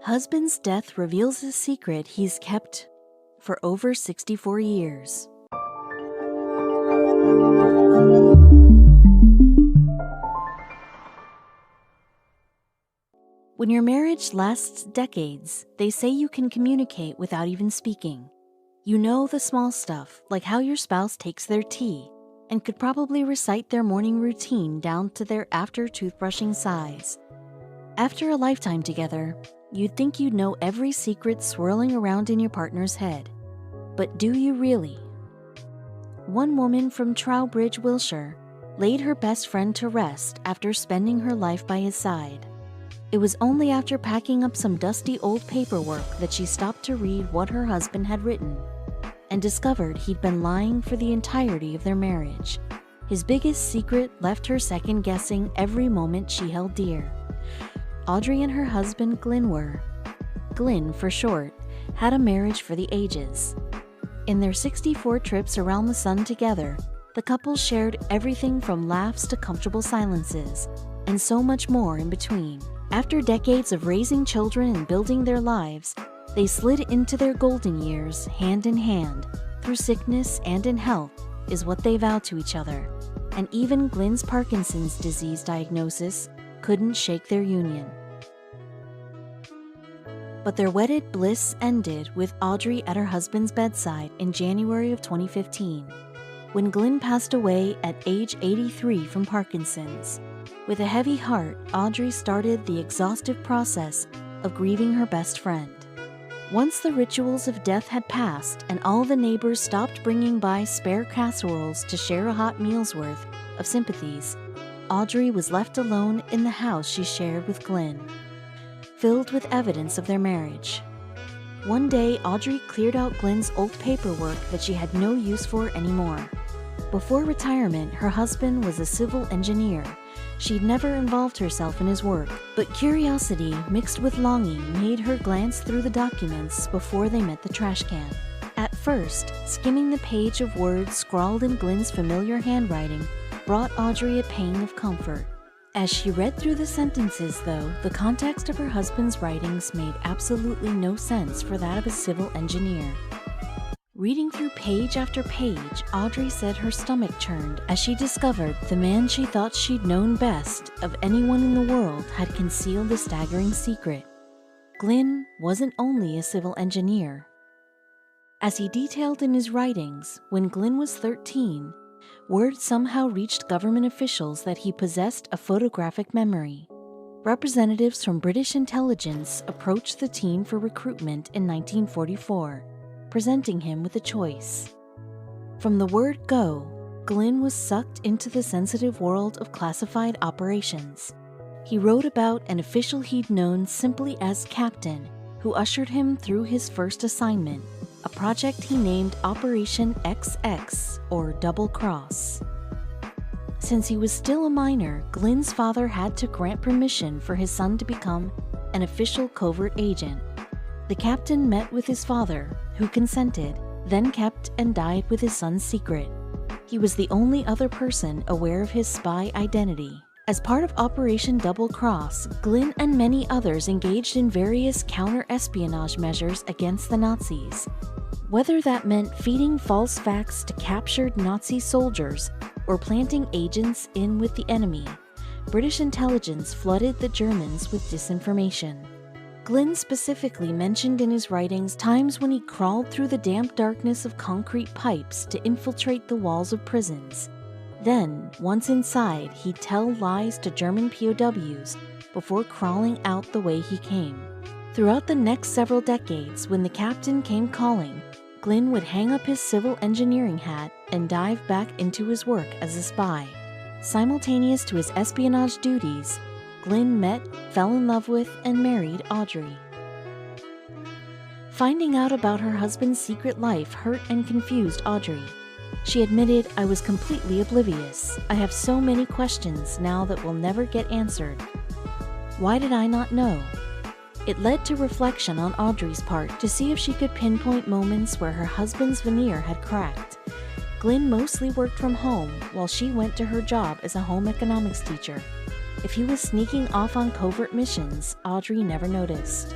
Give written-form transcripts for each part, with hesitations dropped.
Husband's death reveals a secret he's kept for over 64 years. When your marriage lasts decades, they say you can communicate without even speaking. You know the small stuff, like how your spouse takes their tea, and could probably recite their morning routine down to their after toothbrushing sighs. After a lifetime together, you'd think you'd know every secret swirling around in your partner's head. But do you really? One woman from Trowbridge, Wiltshire, laid her best friend to rest after spending her life by his side. It was only after packing up some dusty old paperwork that she stopped to read what her husband had written and discovered he'd been lying for the entirety of their marriage. His biggest secret left her second-guessing every moment she held dear. Audrey and her husband Glyn for short, had a marriage for the ages. In their 64 trips around the sun together, the couple shared everything from laughs to comfortable silences, and so much more in between. After decades of raising children and building their lives, they slid into their golden years hand in hand, through sickness and in health, is what they vowed to each other. And even Glyn's Parkinson's disease diagnosis couldn't shake their union. But their wedded bliss ended with Audrey at her husband's bedside in January of 2015, when Glyn passed away at age 83 from Parkinson's. With a heavy heart, Audrey started the exhaustive process of grieving her best friend. Once the rituals of death had passed and all the neighbors stopped bringing by spare casseroles to share a hot meal's worth of sympathies, Audrey was left alone in the house she shared with Glyn, filled with evidence of their marriage. One day, Audrey cleared out Glyn's old paperwork that she had no use for anymore. Before retirement, her husband was a civil engineer. She'd never involved herself in his work, but curiosity mixed with longing made her glance through the documents before they met the trash can. At first, skimming the page of words scrawled in Glyn's familiar handwriting brought Audrey a pang of comfort. As she read through the sentences, though, the context of her husband's writings made absolutely no sense for that of a civil engineer. Reading through page after page, Audrey said her stomach churned as she discovered the man she thought she'd known best of anyone in the world had concealed a staggering secret. Glyn wasn't only a civil engineer. As he detailed in his writings, when Glyn was 13, word somehow reached government officials that he possessed a photographic memory. Representatives from British intelligence approached the teen for recruitment in 1944. Presenting him with a choice. From the word go, Glyn was sucked into the sensitive world of classified operations. He wrote about an official he'd known simply as Captain, who ushered him through his first assignment, a project he named Operation XX, or Double Cross. Since he was still a minor, Glyn's father had to grant permission for his son to become an official covert agent. The captain met with his father, who consented, then kept and died with his son's secret. He was the only other person aware of his spy identity. As part of Operation Double Cross, Glyn and many others engaged in various counter-espionage measures against the Nazis. Whether that meant feeding false facts to captured Nazi soldiers or planting agents in with the enemy, British intelligence flooded the Germans with disinformation. Glyn specifically mentioned in his writings times when he crawled through the damp darkness of concrete pipes to infiltrate the walls of prisons. Then, once inside, he'd tell lies to German POWs before crawling out the way he came. Throughout the next several decades, when the captain came calling, Glyn would hang up his civil engineering hat and dive back into his work as a spy. Simultaneous to his espionage duties, Glyn met, fell in love with, and married Audrey. Finding out about her husband's secret life hurt and confused Audrey. She admitted, "I was completely oblivious. I have so many questions now that will never get answered. Why did I not know?" It led to reflection on Audrey's part to see if she could pinpoint moments where her husband's veneer had cracked. Glyn mostly worked from home while she went to her job as a home economics teacher. If he was sneaking off on covert missions, Audrey never noticed.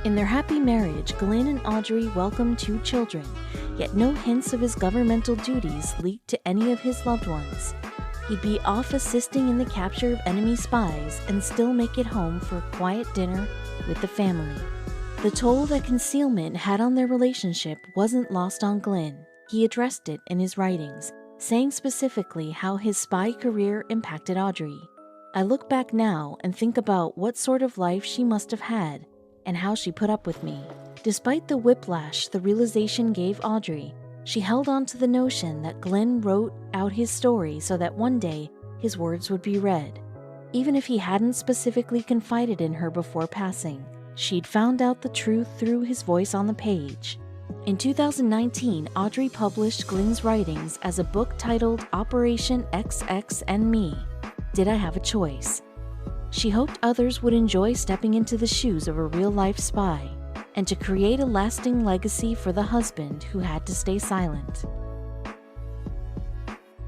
In their happy marriage, Glynn and Audrey welcomed 2 children, yet no hints of his governmental duties leaked to any of his loved ones. He'd be off assisting in the capture of enemy spies and still make it home for a quiet dinner with the family. The toll that concealment had on their relationship wasn't lost on Glynn. He addressed it in his writings, saying specifically how his spy career impacted Audrey. "I look back now and think about what sort of life she must have had and how she put up with me. Despite the whiplash the realization gave Audrey, she held on to the notion that Glynn wrote out his story so that one day his words would be read. Even if he hadn't specifically confided in her before passing, she'd found out the truth through his voice on the page." In 2019, Audrey published Glynn's writings as a book titled Operation XX and Me, Did I Have a Choice? She hoped others would enjoy stepping into the shoes of a real-life spy and to create a lasting legacy for the husband who had to stay silent.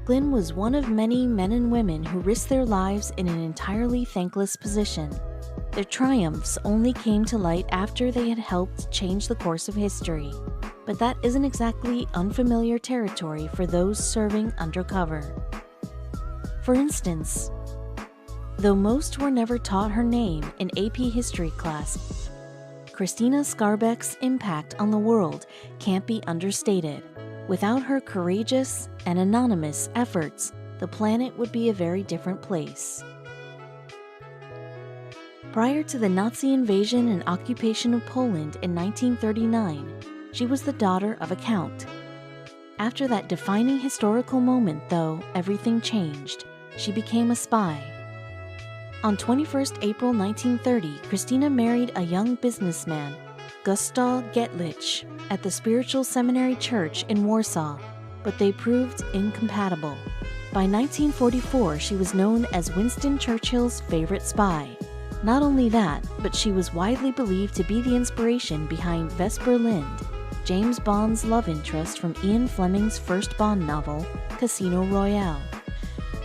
Glynn was one of many men and women who risked their lives in an entirely thankless position. Their triumphs only came to light after they had helped change the course of history, but that isn't exactly unfamiliar territory for those serving undercover. For instance, though most were never taught her name in AP history class, Christina Skarbek's impact on the world can't be understated. Without her courageous and anonymous efforts, the planet would be a very different place. Prior to the Nazi invasion and occupation of Poland in 1939, she was the daughter of a count. After that defining historical moment, though, everything changed. She became a spy. On 21st April 1930, Christina married a young businessman, Gustav Getlich, at the Spiritual Seminary Church in Warsaw, but they proved incompatible. By 1944, she was known as Winston Churchill's favorite spy. Not only that, but she was widely believed to be the inspiration behind Vesper Lynd, James Bond's love interest from Ian Fleming's first Bond novel, Casino Royale.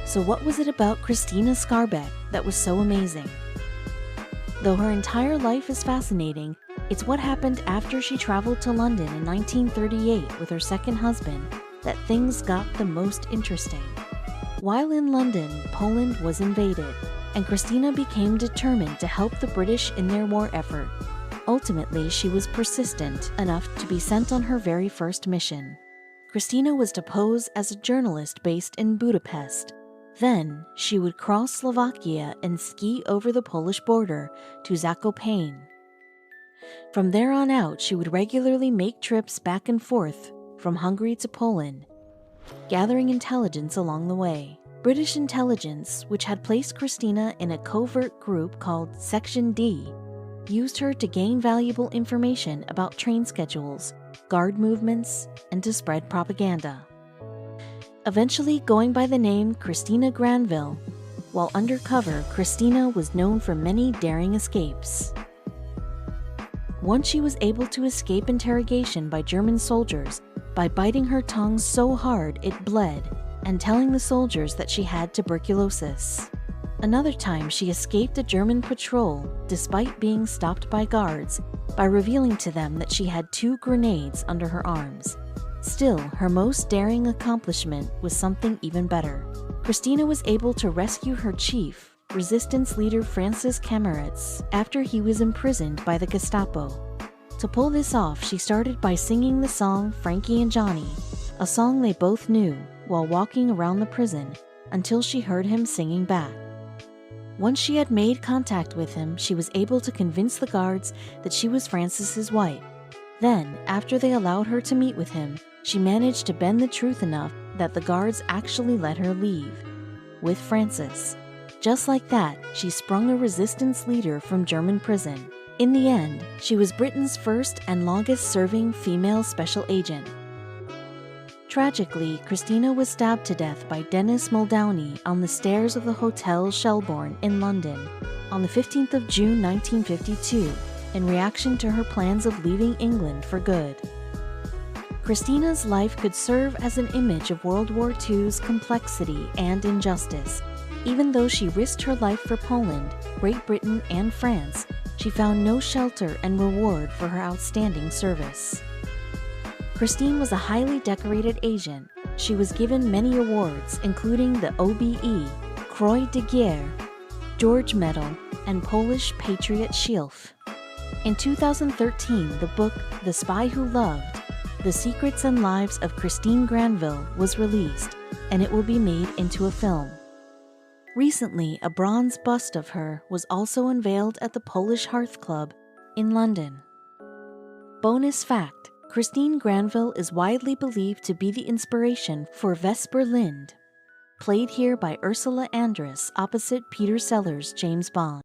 So what was it about Christina Skarbek that was so amazing? Though her entire life is fascinating, it's what happened after she traveled to London in 1938 with her second husband that things got the most interesting. While in London, Poland was invaded, and Christina became determined to help the British in their war effort. Ultimately, she was persistent enough to be sent on her very first mission. Christina was to pose as a journalist based in Budapest. Then, she would cross Slovakia and ski over the Polish border to Zakopane. From there on out, she would regularly make trips back and forth from Hungary to Poland, gathering intelligence along the way. British intelligence, which had placed Christina in a covert group called Section D, used her to gain valuable information about train schedules, guard movements, and to spread propaganda. Eventually going by the name Christina Granville, while undercover, Christina was known for many daring escapes. Once she was able to escape interrogation by German soldiers by biting her tongue so hard it bled and telling the soldiers that she had tuberculosis. Another time, she escaped a German patrol despite being stopped by guards by revealing to them that she had 2 grenades under her arms. Still, her most daring accomplishment was something even better. Christina was able to rescue her chief, resistance leader Francis Kameritz, after he was imprisoned by the Gestapo. To pull this off, she started by singing the song Frankie and Johnny, a song they both knew, while walking around the prison until she heard him singing back. Once she had made contact with him, she was able to convince the guards that she was Francis's wife. Then, after they allowed her to meet with him, she managed to bend the truth enough that the guards actually let her leave with Francis. Just like that, she sprung a resistance leader from German prison. In the end, she was Britain's first and longest-serving female special agent. Tragically, Christina was stabbed to death by Dennis Muldowney on the stairs of the Hotel Shelbourne in London on the 15th of June 1952 in reaction to her plans of leaving England for good. Christina's life could serve as an image of World War II's complexity and injustice. Even though she risked her life for Poland, Great Britain, and France, she found no shelter and reward for her outstanding service. Christine was a highly decorated agent. She was given many awards, including the OBE, Croix de Guerre, George Medal, and Polish Patriot Shield. In 2013, the book The Spy Who Loved: The Secrets and Lives of Christine Granville was released, and it will be made into a film. Recently, a bronze bust of her was also unveiled at the Polish Hearth Club in London. Bonus fact: Christine Granville is widely believed to be the inspiration for Vesper Lynd, played here by Ursula Andress opposite Peter Sellers' James Bond.